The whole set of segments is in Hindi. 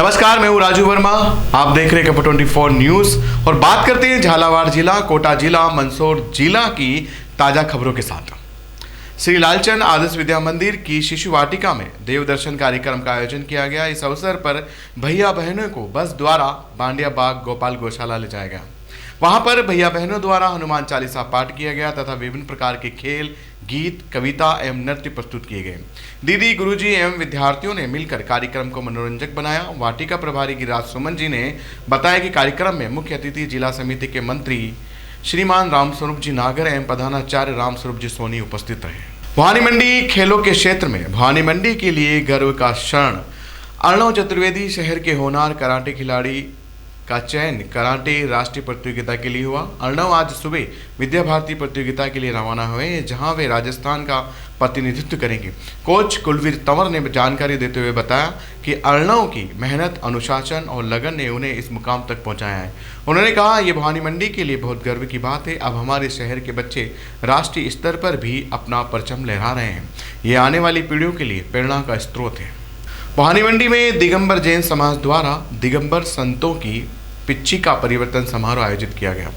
नमस्कार, मैं हूं राजू वर्मा। आप देख रहे हैं कपट 24 न्यूज और बात करते हैं झालावाड़ जिला, कोटा जिला, मंदसौर जिला की ताजा खबरों के साथ। श्री लालचंद आदर्श विद्या मंदिर की शिशु वाटिका में देव दर्शन कार्यक्रम का आयोजन किया गया। इस अवसर पर भैया बहनों को बस द्वारा बांडिया बाग गोपाल गौशाला ले जाया गया। वहां पर भैया बहनों द्वारा हनुमान चालीसा पाठ किया गया तथा विभिन्न प्रकार के खेल, गीत, कविता एवं नृत्य प्रस्तुत किए गए। दीदी, गुरुजी एवं विद्यार्थियों ने मिलकर कार्यक्रम को मनोरंजक बनाया। वाटिका प्रभारी गिरिराज सुमन जी ने बताया कि कार्यक्रम में मुख्य अतिथि जिला समिति के मंत्री श्रीमान रामस्वरूप जी नागर एवं प्रधानाचार्य रामस्वरूप जी सोनी उपस्थित रहे। भवानी मंडी खेलों के क्षेत्र में भवानी मंडी के लिए गर्व का क्षण। अर्णव चतुर्वेदी शहर के होनहार कराटे खिलाड़ी का चयन कराटे राष्ट्रीय प्रतियोगिता के लिए हुआ। अर्णव आज सुबह विद्या भारती प्रतियोगिता के लिए रवाना हुए, जहां वे राजस्थान का प्रतिनिधित्व करेंगे। कोच कुलवीर तंवर ने जानकारी देते हुए बताया कि अर्णव की मेहनत, अनुशासन और लगन ने उन्हें इस मुकाम तक पहुंचाया है। उन्होंने कहा, ये भवानी मंडी के लिए बहुत गर्व की बात है। अब हमारे शहर के बच्चे राष्ट्रीय स्तर पर भी अपना परचम लहरा रहे हैं। ये आने वाली पीढ़ियों के लिए प्रेरणा का स्रोत है। भवानी मंडी में दिगंबर जैन समाज द्वारा दिगंबर संतों की पिच्छिका परिवर्तन समारोह आयोजित किया गया।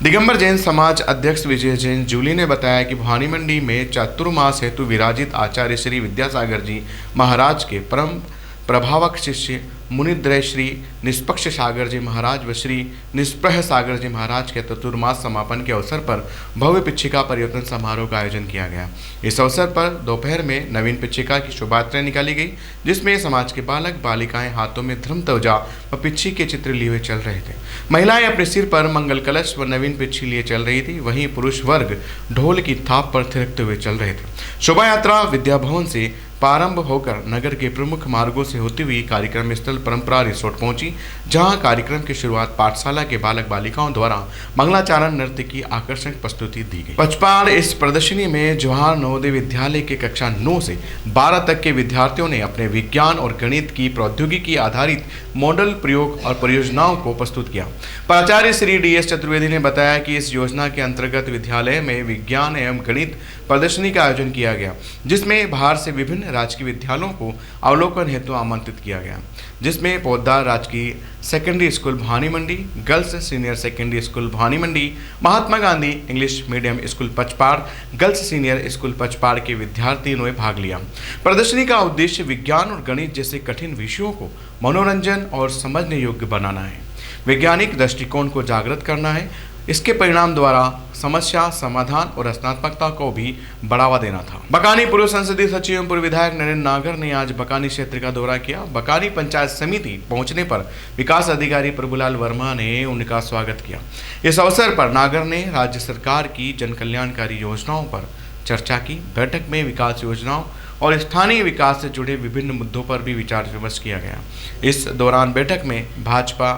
दिगंबर जैन समाज अध्यक्ष विजय जैन जूली ने बताया कि भवानी मंडी में चातुर्मास हेतु विराजित आचार्य श्री विद्यासागर जी महाराज के परम प्रभावक शिष्य मुनिद्रय श्री निष्पक्ष सागर जी महाराज व श्री निष्प्रह सागर जी महाराज के चतुर्मास समापन के अवसर पर भव्य पिच्छिका परिवर्तन समारोह का आयोजन किया गया। इस अवसर पर दोपहर में नवीन पिच्छिका की शोभा यात्रा निकाली गई, जिसमें समाज के बालक बालिकाएं हाथों में धर्म ध्वजा व पिच्छी के चित्र लिए हुए चल रहे थे। महिलाएं अपने सिर पर मंगल कलश व नवीन पिच्छी लिए चल रही थी। वहीं पुरुष वर्ग ढोल की थाप पर थिरकते हुए चल रहे थे। शोभा यात्रा विद्या भवन से प्रारंभ होकर नगर के प्रमुख मार्गों से होती हुई कार्यक्रम स्थल परंपरा रिसोर्ट पहुंची, जहां कार्यक्रम की शुरुआत पाठशाला के बालक बालिकाओं द्वारा मंगलाचारण नृत्य की आकर्षक प्रस्तुति दी गई। पचपाड़ इस प्रदर्शनी में जवाहर नवोदय विद्यालय के कक्षा 9 से 12 तक के विद्यार्थियों ने अपने विज्ञान और गणित की प्रौद्योगिकी आधारित मॉडल प्रयोग और परियोजनाओं को प्रस्तुत किया। प्राचार्य श्री DS चतुर्वेदी ने बताया कि इस योजना के अंतर्गत विद्यालय में विज्ञान एवं गणित प्रदर्शनी का आयोजन किया गया, जिसमें बाहर से विभिन्न राजकीय विद्यालयों को अवलोकन हेतु आमंत्रित किया गया, जिसमें पोद्दार राजकीय secondary school Bhawani Mandi, girls senior secondary school Bhawani Mandi, Mahatma Gandhi English medium school Pachpad, girls senior school Pachpad के विद्यार्थियों ने भाग लिया। प्रदर्शनी का उद्देश्य विज्ञान और गणित जैसे कठिन विषयों को मनोरंजन और समझने योग्य बनाना है, वैज्ञानिक दृष्टिकोण को जागृत करना है। इसके परिणाम द्वारा समस्या समाधान और रचनात्मकता को भी बढ़ावा देना था। बकानी पूर्व संसदीय सचिव एवं पूर्व विधायक नरेंद्र नागर ने आज बकानी क्षेत्र का दौरा किया। बकानी पंचायत समिति पहुंचने पर विकास अधिकारी प्रभुलाल वर्मा ने उनका स्वागत किया। इस अवसर पर नागर ने राज्य सरकार की जन कल्याणकारी योजनाओं पर चर्चा की। बैठक में विकास योजनाओं और स्थानीय विकास से जुड़े विभिन्न मुद्दों पर भी विचार विमर्श किया गया। इस दौरान बैठक में भाजपा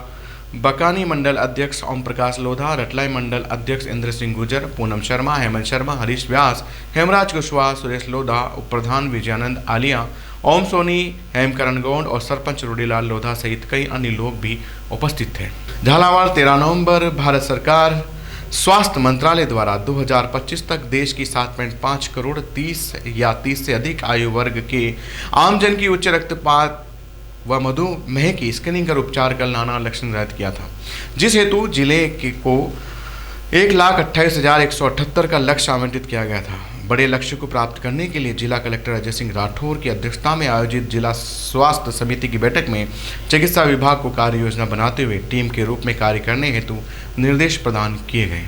बकानी मंडल अध्यक्ष ओम प्रकाश लोधा, रटलाई मंडल अध्यक्ष इंद्र सिंह गुजर, पूनम शर्मा, हेमंत शर्मा, हरीश व्यास, हेमराज कुशवाहा, सुरेश लोधा, उप प्रधान विजयानंद आलिया, ओम सोनी, हेमकरण गौंड और सरपंच रूडीलाल लोधा सहित कई अन्य लोग भी उपस्थित थे। झालावाड़ 13 नवंबर। भारत सरकार स्वास्थ्य मंत्रालय द्वारा 2025 तक देश की 7.5 करोड़ 30 या 30 से अधिक आयु वर्ग के आमजन की उच्च रक्तपात व मधुमेह की स्क्रीनिंग कर उपचार कर लाना लक्ष्य निर्धारित किया था, जिस हेतु जिले को 1,28,178 का लक्ष्य आवंटित किया गया था। बड़े लक्ष्य को प्राप्त करने के लिए जिला कलेक्टर अजय सिंह राठौर की अध्यक्षता में आयोजित जिला स्वास्थ्य समिति की बैठक में चिकित्सा विभाग को कार्य योजना बनाते हुए टीम के रूप में कार्य करने हेतु निर्देश प्रदान किए गए।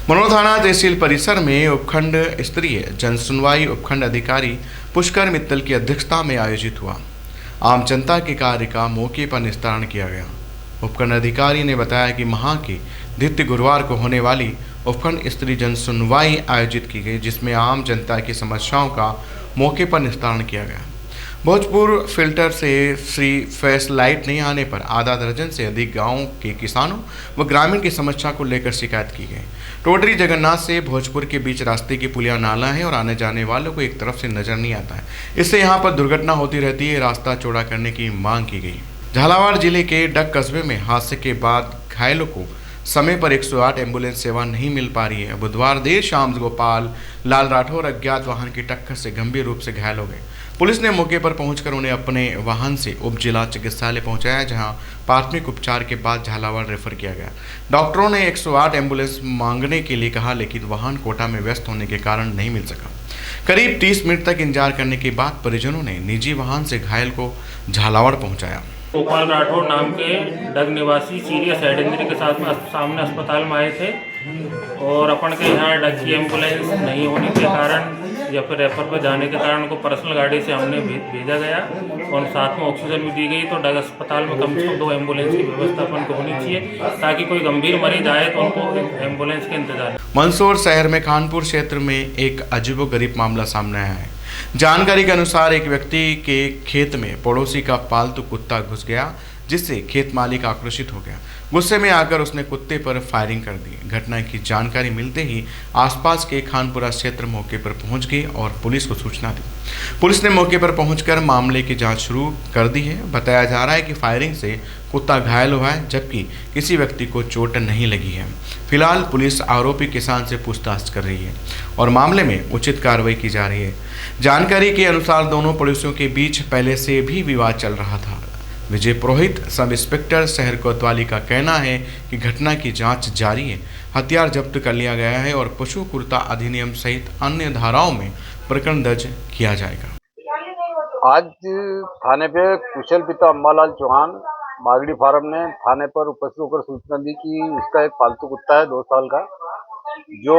मनोर थाना तहसील परिसर में उपखंड स्तरीय जन सुनवाई उपखंड अधिकारी पुष्कर मित्तल की अध्यक्षता में आयोजित हुआ। आम जनता के कार्य का मौके पर निस्तारण किया गया। उपखंड अधिकारी ने बताया कि माह के द्वितीय गुरुवार को होने वाली उपखंड स्तरीय जन सुनवाई आयोजित की गई, जिसमें आम जनता की समस्याओं का मौके पर निस्तारण किया गया। भोजपुर फिल्टर से फ्री फेस लाइट नहीं आने पर आधा दर्जन से अधिक गांवों के किसानों व ग्रामीण की समस्या को लेकर शिकायत की गई। टोडरी जगन्नाथ से भोजपुर के बीच रास्ते की पुलिया नाला है और आने जाने वालों को एक तरफ से नजर नहीं आता है। इससे यहां पर दुर्घटना होती रहती है। रास्ता चौड़ा करने की मांग की गई। झालावाड़ जिले के डग कस्बे में हादसे के बाद घायलों को समय पर 108 एम्बुलेंस सेवा नहीं मिल पा रही है। बुधवार देर शाम गोपाल लाल राठौर अज्ञात वाहन की टक्कर से गंभीर रूप से घायल हो गए। पुलिस ने मौके पर पहुंचकर उन्हें अपने वाहन से उप जिला चिकित्सालय पहुंचाया, जहां प्राथमिक उपचार के बाद झालावाड़ रेफर किया गया। डॉक्टरों ने 108 एम्बुलेंस मांगने के लिए कहा, लेकिन वाहन कोटा में व्यस्त होने के कारण नहीं मिल सका। करीब 30 मिनट तक इंतजार करने के बाद परिजनों ने निजी वाहन से घायल को झालावाड़ पहुंचाया। गोपाल राठौर नाम के डग निवासी सीरियस हेड इंजरी के साथ में सामने अस्पताल में आए थे और अपन के यहाँ डग की एम्बुलेंस नहीं होने के कारण या फिर रेफर पर जाने के कारण उनको पर्सनल गाड़ी से हमने भेजा गया और साथ में ऑक्सीजन भी दी गई। तो डग अस्पताल में कम से कम 2 एम्बुलेंस की व्यवस्था अपन को होनी चाहिए ताकि कोई गंभीर मरीज आए तो उनको एम्बुलेंस के इंतजार। मंदसौर शहर में खानपुर क्षेत्र में एक अजीबोगरीब मामला सामने आया है। जानकारी के अनुसार एक व्यक्ति के खेत में पड़ोसी का पालतू कुत्ता घुस गया, जिससे खेत मालिक आक्रोशित हो गया। गुस्से में आकर उसने कुत्ते पर फायरिंग कर दी। घटना की जानकारी मिलते ही आसपास के खानपुरा क्षेत्र मौके पर पहुंच गए और पुलिस को सूचना दी। पुलिस ने मौके पर पहुंचकर मामले की जांच शुरू कर दी है। बताया जा रहा है कि फायरिंग से कुत्ता घायल हुआ है, जबकि किसी व्यक्ति को चोट नहीं लगी है। फिलहाल पुलिस आरोपी किसान से पूछताछ कर रही है और मामले में उचित कार्रवाई की जा रही है। जानकारी के अनुसार दोनों पड़ोसियों के बीच पहले से भी विवाद चल रहा था। विजय पुरोहित सब इंस्पेक्टर शहर कोतवाली का कहना है कि घटना की जांच जारी है। हथियार जब्त कर लिया गया है और पशु क्रूरता अधिनियम सहित अन्य धाराओं में प्रकरण दर्ज किया जाएगा। आज थाने पे कुशल पिता अम्बालाल चौहान मागड़ी फार्म ने थाने पर उपस्थित होकर सूचना दी कि उसका एक पालतू कुत्ता है 2 साल का, जो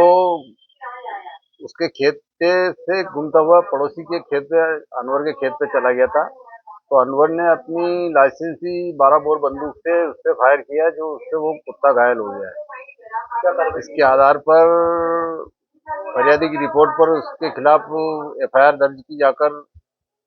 उसके खेत से घूमता हुआ पड़ोसी के खेत पे, अनवर के खेत पे चला गया था। तो अनवर ने अपनी लाइसेंसी 12 बोर बंदूक से उस पर फायर किया, जो उससे वो कुत्ता घायल हो गया है। इसके आधार पर फरियादी की रिपोर्ट पर उसके खिलाफ एफआईआर दर्ज की जाकर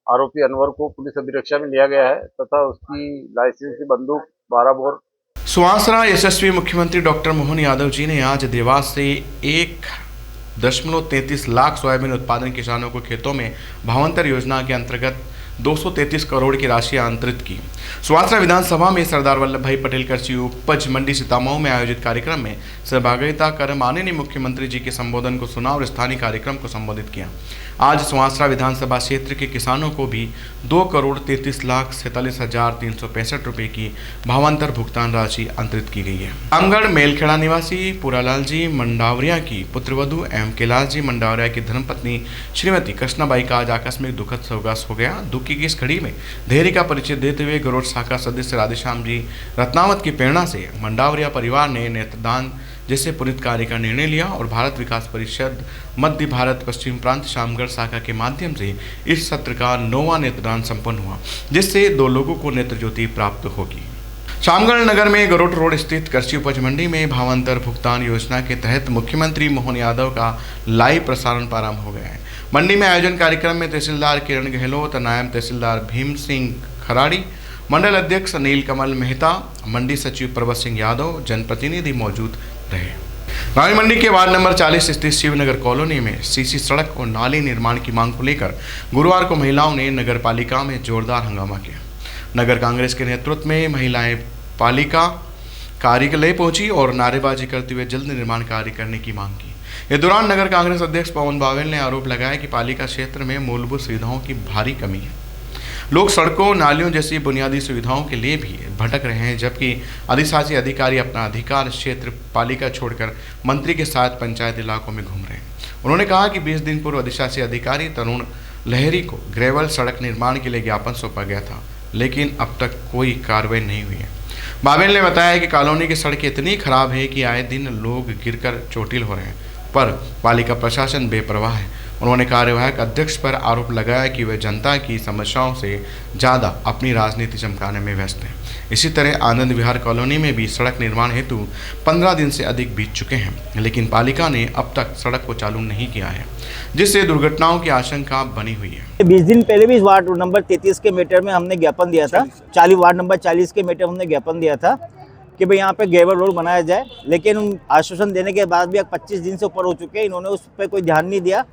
आरोपी अनवर को पुलिस अभिरक्षा में लिया गया है तथा उसकी लाइसेंसी बंदूक 12 बोर। सुवासरा यशस्वी मुख्यमंत्री डॉक्टर मोहन यादव जी ने आज देवास से 1.33 लाख सोयाबीन उत्पादन किसानों को खेतों में भावांतर योजना के अंतर्गत 233 करोड़ की राशि अंतरित की। सुवासरा विधानसभा में सरदार वल्लभ भाई पटेल कृषि उपज मंडी सीतामऊ में आयोजित कार्यक्रम में सहभागिता कर माननीय मुख्यमंत्री जी के संबोधन को सुना और स्थानीय कार्यक्रम को संबोधित किया। आज सुवासरा विधानसभा क्षेत्र के किसानों को भी 2,33,47,365 रुपये की भावांतर भुगतान राशि अंतरित की गई है। रामगढ़ मेलखेड़ा निवासी पुरालाल जी मंडावरिया की पुत्रवधू एवं कैलाश जी मंडावरिया की धर्मपत्नी श्रीमती कृष्णाबाई का आज आकस्मिक दुखद स्वर्गवास हो गया। दुख की इस घड़ी में धैर्य का परिचय देते हुए गरुड़ शाखा सदस्य राधेश्याम जी रत्नावत की प्रेरणा से मंडावरिया परिवार ने नेत्रदान जैसे पुनीत कार्य का निर्णय लिया और भारत विकास परिषद मध्य भारत पश्चिम प्रांत शामगढ़ शाखा के माध्यम से इस सत्र का 9वां नेत्रदान संपन्न हुआ, जिससे 2 लोगों को नेत्र ज्योति प्राप्त होगी। शामगढ़ नगर में गरुड़ रोड स्थित कृषि उपज मंडी में भावांतर भुगतान योजना के तहत मुख्यमंत्री मोहन यादव का लाइव प्रसारण प्रारंभ हो गया है। मंडी में आयोजन कार्यक्रम में तहसीलदार किरण गहलोत, नायब तहसीलदार भीम सिंह खराड़ी, मंडल अध्यक्ष नील कमल मेहता, मंडी सचिव प्रभत सिंह यादव, जनप्रतिनिधि मौजूद रहे। रानी मंडी के वार्ड नंबर 40 स्थित शिवनगर कॉलोनी में सीसी सड़क और नाली निर्माण की मांग को लेकर गुरुवार को महिलाओं ने नगर पालिका में जोरदार हंगामा किया। नगर कांग्रेस के नेतृत्व में महिलाएं पालिका कार्यालय पहुंची और नारेबाजी करते हुए जल्द निर्माण कार्य करने की मांग की। इस दौरान नगर कांग्रेस अध्यक्ष पवन बावेल ने आरोप लगाया कि पालिका क्षेत्र में मूलभूत सुविधाओं की भारी कमी है। लोग सड़कों, नालियों जैसी बुनियादी सुविधाओं के लिए भी भटक रहे हैं, जबकि अधिशासी अधिकारी अपना अधिकार क्षेत्र पालिका छोड़कर मंत्री के साथ पंचायत इलाकों में घूम रहे हैं। उन्होंने कहा कि 20 दिन पूर्व अधिशासी अधिकारी तरुण लहरी को ग्रेवल सड़क निर्माण के लिए ज्ञापन सौंपा गया था, लेकिन अब तक कोई कार्रवाई नहीं हुई है। बावेल ने बताया कि कॉलोनी की सड़कें इतनी खराब है कि आए दिन लोग गिरकर चोटिल हो रहे हैं, पर पालिका प्रशासन बेपरवाह है। उन्होंने कार्यवाहक अध्यक्ष पर आरोप लगाया कि वे जनता की समस्याओं से ज़्यादा अपनी राजनीति चमकाने में व्यस्त हैं। इसी तरह आनंद विहार कॉलोनी में भी सड़क निर्माण हेतु 15 दिन से अधिक बीत चुके हैं, लेकिन पालिका ने अब तक सड़क को चालू नहीं किया है, जिससे दुर्घटनाओं की आशंका बनी हुई है। 20 दिन पहले भी वार्ड नंबर 33 के मैटर में हमने ज्ञापन दिया था, वार्ड नंबर 40 के मैटर हमने ज्ञापन दिया था कि भाई यहाँ पे ग्रेवल रोड बनाया जाए, लेकिन आश्वासन देने के बाद भी 25 दिन से ऊपर हो चुके हैं, इन्होंने उस पर कोई ध्यान नहीं दिया।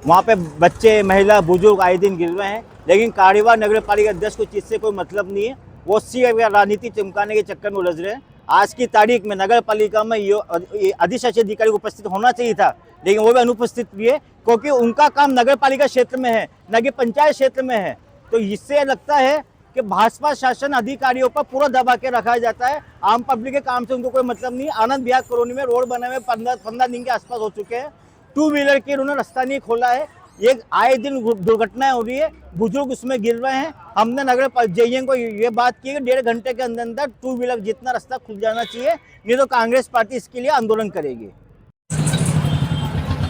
वहाँ पे बच्चे, महिला, बुजुर्ग आए दिन गिर रहे हैं, लेकिन कार्यवाह नगर पालिका अध्यक्ष को चीज़ से कोई मतलब नहीं है। वो उसी राजनीति चमकाने के चक्कर में उलझ रहे हैं। आज की तारीख में नगर पालिका में अधिशासी अधिकारी को उपस्थित होना चाहिए था, लेकिन वो भी अनुपस्थित हुए क्योंकि उनका काम नगर पालिका क्षेत्र में है, न कि पंचायत क्षेत्र में है। तो इससे लगता है कि भाजपा शासन अधिकारियों पर पूरा दबा के रखा जाता है। आम पब्लिक के काम से उनको कोई मतलब नहीं। आनंद विहार कॉलोनी में रोड बने हुए 15 दिन के आसपास हो चुके हैं, 2 व्हीलर के उन्होंने रास्ता नहीं खोला है। ये आए दिन दुर्घटनाएं हो रही है, बुजुर्ग उसमें गिर रहे हैं। हमने नगर जेईएम को ये बात की कि 1.5 घंटे के अंदर अंदर 2 व्हीलर जितना रास्ता खुल जाना चाहिए, नहीं तो कांग्रेस पार्टी इसके लिए आंदोलन करेगी।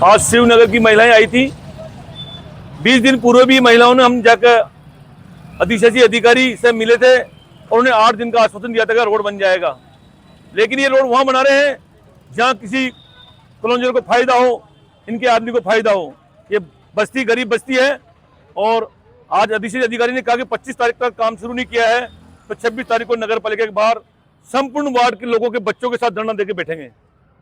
आज शिवनगर की महिलाएं आई थी। 20 दिन पूर्व भी महिलाओं ने हम जाकर अधिशासी अधिकारी से मिले थे और उन्हें 8 दिन का आश्वासन दिया था कि रोड बन जाएगा। लेकिन ये रोड वहां बना रहे हैं जहां किसी कॉलोनियल को फायदा हो, इनके आदमी को फायदा हो। ये बस्ती गरीब बस्ती है और आज अधिशासी अधिकारी ने कहा कि 25 तारीख तक काम शुरू नहीं किया है तो 26 तारीख को नगर पालिका के बाहर संपूर्ण वार्ड के लोगों के बच्चों के साथ धरना देके बैठेंगे।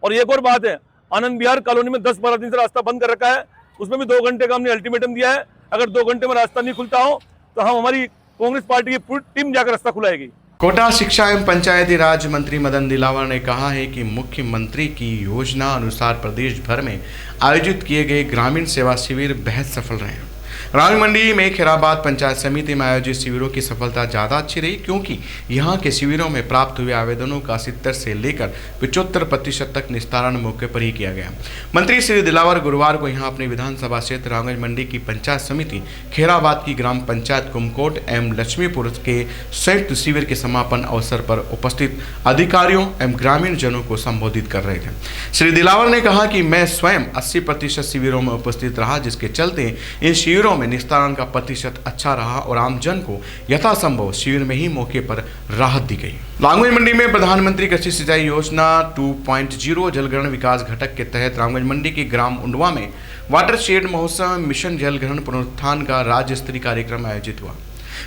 और एक और बात है, आनंद विहार कॉलोनी में 10-12 दिन से रास्ता बंद कर रखा है, उसमें भी 2 घंटे का हमने अल्टीमेटम दिया है। अगर 2 घंटे में रास्ता नहीं खुलता हो तो हम हमारी कांग्रेस पार्टी की पूरी टीम जाकर रास्ता खुलाएगी। कोटा शिक्षा एवं पंचायती राज मंत्री मदन दिलावर ने कहा है कि मुख्यमंत्री की योजना अनुसार प्रदेश भर में आयोजित किए गए ग्रामीण सेवा शिविर बेहद सफल रहे। रावल मंडी में खैराबाद पंचायत समिति में आयोजित शिविरों की सफलता ज़्यादा अच्छी रही, क्योंकि यहाँ के शिविरों में प्राप्त हुए आवेदनों का 70 से लेकर 75% तक निस्तारण मौके पर ही किया गया। मंत्री श्री दिलावर गुरुवार को यहाँ अपने विधानसभा क्षेत्र रावल मंडी की पंचायत समिति खैराबाद की ग्राम पंचायत कुमकोट एवं लक्ष्मीपुर के संयुक्त शिविर के समापन अवसर पर उपस्थित अधिकारियों एवं ग्रामीण जनों को संबोधित कर रहे थे। श्री दिलावर ने कहा कि मैं स्वयं 80% शिविरों में उपस्थित रहा, जिसके चलते इन शिविरों में निस्तारण का प्रतिशत अच्छा रहा और आमजन को यथासंभव शिविर में ही मौके पर राहत दी गई। रामगंज मंडी में प्रधानमंत्री कृषि सिंचाई योजना 2.0 जलग्रहण विकास घटक के तहत रामगंज मंडी के ग्राम उंडवा में वाटरशेड महोत्सव में मिशन जलग्रहण पुनरुत्थान का राज्य स्तरीय कार्यक्रम आयोजित हुआ।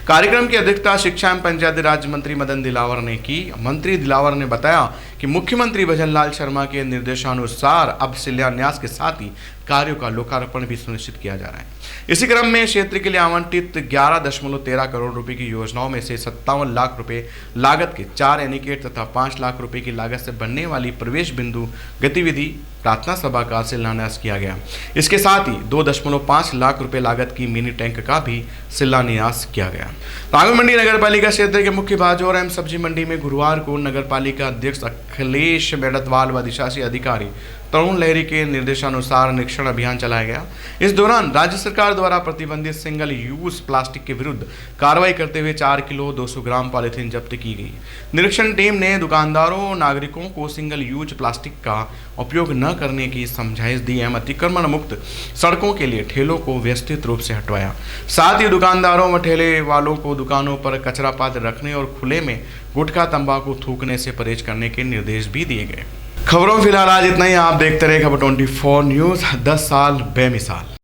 कार्यक्रम की अध्यक्षता शिक्षा एवं पंचायती राज मंत्री मदन दिलावर ने की। मंत्री दिलावर ने बताया कि मुख्यमंत्री भजनलाल शर्मा के निर्देशानुसार अब शिलान्यास के साथ ही कार्यों का लोकार्पण भी सुनिश्चित किया जा रहा है। इसी क्रम में क्षेत्र के लिए आवंटित 11.13 करोड़ रुपए की योजनाओं में से 57 लाख रुपए लागत के 4 एनीकेट तथा 5 लाख रुपए की लागत से बनने वाली प्रवेश बिंदु गतिविधि प्रार्थना सभा का शिलान्यास किया गया। इसके साथ ही 2.5 लाख रुपए लागत की मिनी टैंक का भी शिलान्यास किया गया। रावल मंडी नगर पालिका क्षेत्र के मुख्य बाजार एवं सब्जी मंडी में गुरुवार को नगर पालिका अध्यक्ष अखिलेश मेड़तवाल व अधिशासी अधिकारी तरुण लहरी के निर्देशानुसार निरीक्षण अभियान चलाया गया। इस दौरान राज्य सरकार द्वारा प्रतिबंधित सिंगल यूज प्लास्टिक के विरुद्ध कार्रवाई करते हुए 4 किलो 200 ग्राम पॉलीथीन जब्त की गई। निरीक्षण टीम ने दुकानदारों और नागरिकों को सिंगल यूज प्लास्टिक का उपयोग न करने की समझाइश दी एवं अतिक्रमण मुक्त सड़कों के लिए ठेलों को व्यवस्थित रूप से हटवाया। साथ ही दुकानदारों व ठेले वालों को दुकानों पर कचरा पात्र रखने और खुले में गुटखा तंबाकू थूकने से परहेज करने के निर्देश भी दिए गए। खबरों फिलहाल आज इतना ही। आप देखते रहे खबर 24 न्यूज़। 10 साल बेमिसाल।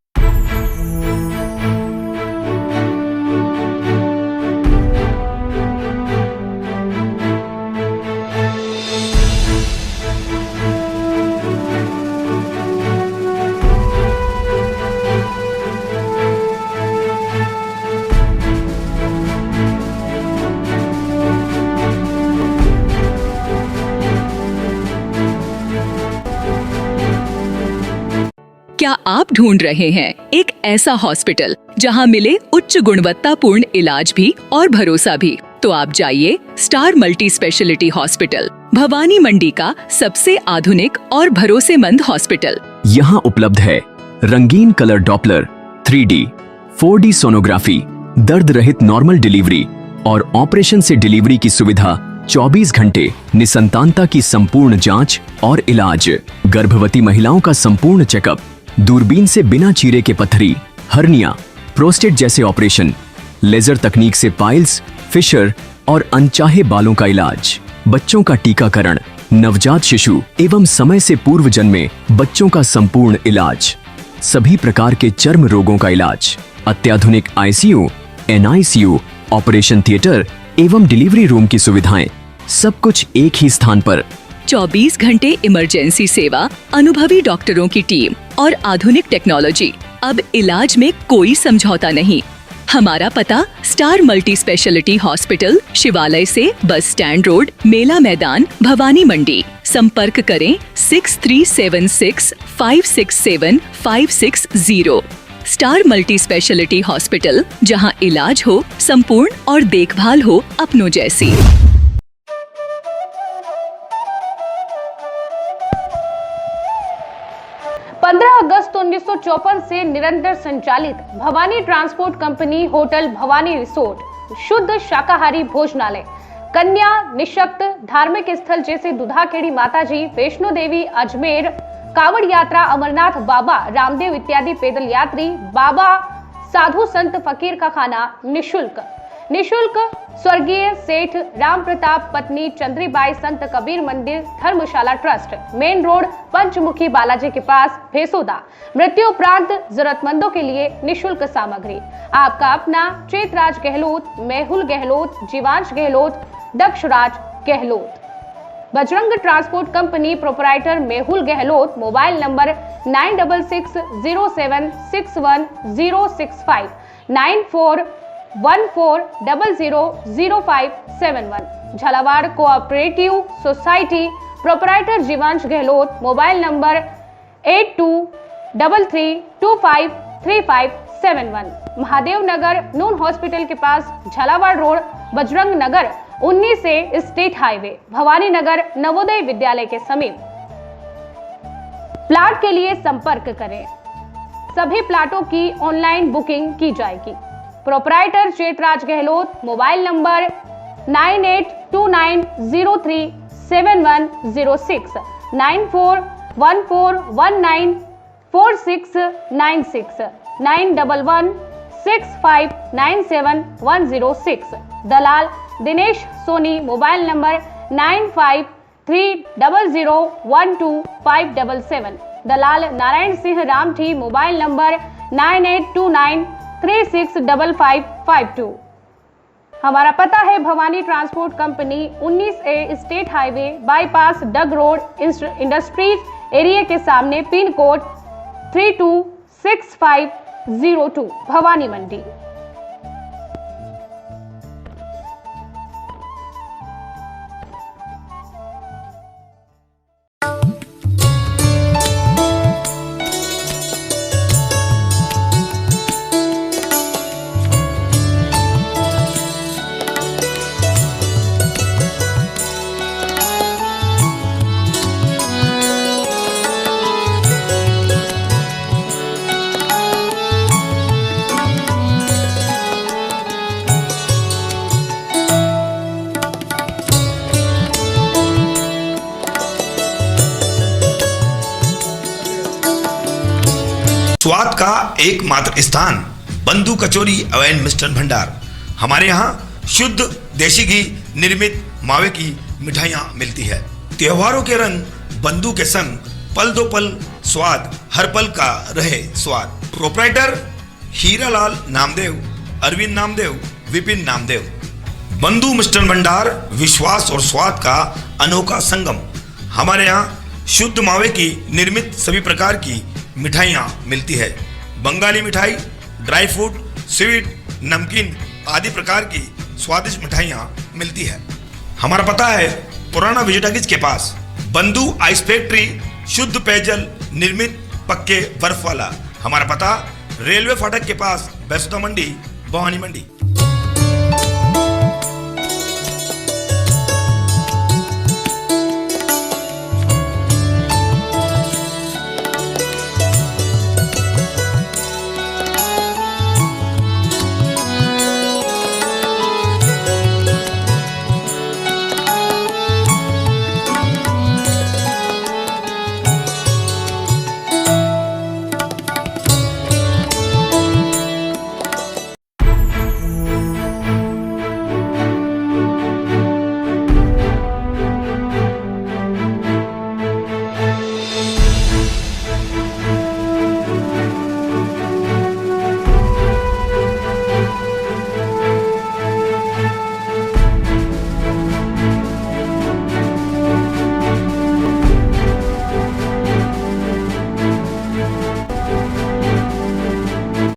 क्या आप ढूंढ रहे हैं एक ऐसा हॉस्पिटल जहां मिले उच्च गुणवत्तापूर्ण इलाज भी और भरोसा भी? तो आप जाइए star multi speciality hospital, Bhawani Mandi का सबसे आधुनिक और भरोसेमंद हॉस्पिटल। यहाँ उपलब्ध है रंगीन colour Doppler, 3D, 4D sonography, दर्द रहित नॉर्मल डिलीवरी और ऑपरेशन से डिलीवरी की सुविधा, 24 घंटे निसंतानता की संपूर्ण जांच और इलाज, गर्भवती महिलाओं का संपूर्ण चेकअप, दूरबीन से बिना चीरे के पथरी, हर्निया, प्रोस्टेट जैसे ऑपरेशन, लेजर तकनीक से पाइल्स, फिशर और अनचाहे बालों का इलाज, बच्चों का टीकाकरण, नवजात शिशु एवं समय से पूर्व जन्मे बच्चों का संपूर्ण इलाज, सभी प्रकार के चर्म रोगों का इलाज, अत्याधुनिक ICU, NICU, ऑपरेशन थिएटर एवं डिलीवरी रूम की सुविधाएं, सब कुछ एक ही स्थान पर। 24 घंटे इमरजेंसी सेवा, अनुभवी डॉक्टरों की टीम और आधुनिक टेक्नोलॉजी। अब इलाज में कोई समझौता नहीं। हमारा पता स्टार मल्टी स्पेशलिटी हॉस्पिटल, शिवालय से बस स्टैंड रोड, मेला मैदान, भवानी मंडी। संपर्क करें 6376567560। स्टार मल्टी स्पेशलिटी हॉस्पिटल, जहां इलाज हो संपूर्ण और देखभाल हो अपनों जैसी। 15 अगस्त 1954 से निरंतर संचालित Bhavani transport company hotel Bhavani resort, शुद्ध शाकाहारी भोजनालय, कन्या निशक्त धार्मिक स्थल जैसे दुधाखेड़ी माताजी, वैष्णो देवी, अजमेर, कावड़ यात्रा, अमरनाथ बाबा, रामदेव इत्यादि पैदल यात्री, बाबा, साधु संत फकीर का खाना निशुल्क स्वर्गीय सेठ राम प्रताप पत्नी चंद्रीबाई संत कबीर मंदिर धर्मशाला ट्रस्ट, मेन रोड, पंचमुखी बालाजी के पास, भेसोदा। मृत्यु उपरांत जरूरतमंदों के लिए निशुल्क सामग्री। आपका अपना Chetraj Gehlot, Mehul Gehlot, Jeevansh Gehlot, Dakshraj Gehlot. Bajrang transport company proprietor Mehul Gehlot, mobile number 9660610065 9414000571। Jhalawar cooperative society proprietor Jeevansh Gehlot, mobile number 8233253571। Mahadev Nagar नून हॉस्पिटल के पास, झालावाड़ रोड, बजरंग नगर 19 से स्टेट हाईवे, भवानी नगर नवोदय विद्यालय के समीप। प्लाट के लिए संपर्क करें। सभी प्लाटों की ऑनलाइन बुकिंग की जाएगी। Proprietor Chetraj Gehlot, mobile number 9829037106 9414194696 9116597106। दलाल दिनेश सोनी, मोबाइल नंबर 9530012577। दलाल नारायण सिंह रामठी, मोबाइल नंबर 9829365552। हमारा पता है Bhawani transport company 19A state highway bypass Dag road, industries area के सामने, पिन कोड 326502, भवानी मंडी। स्वाद का एकमात्र स्थान, बंधु कचौरी एवं मिष्ठान भंडार। हमारे यहाँ शुद्ध देशी घी निर्मित मावे की मिठाइयाँ मिलती है। त्योहारों के रंग बंधु के संग, पल दो पल स्वाद, हर पल का रहे स्वाद। प्रोपराइटर हीरालाल नामदेव, अरविंद नामदेव, विपिन नामदेव। बंधु मिष्ठान भंडार, विश्वास और स्वाद का अनोखा संगम। हमारे यहाँ शुद्ध मावे की निर्मित सभी प्रकार की मिठाइयाँ मिलती है। बंगाली मिठाई, ड्राई फ्रूट, स्वीट, नमकीन आदि प्रकार की स्वादिष्ट मिठाइयाँ मिलती है। हमारा पता है पुराना विजयटागिज के पास, बंधु आइस फैक्ट्री, शुद्ध पेयजल निर्मित पक्के बर्फ वाला। हमारा पता रेलवे फाटक के पास, बैसोदा मंडी, भवानी मंडी।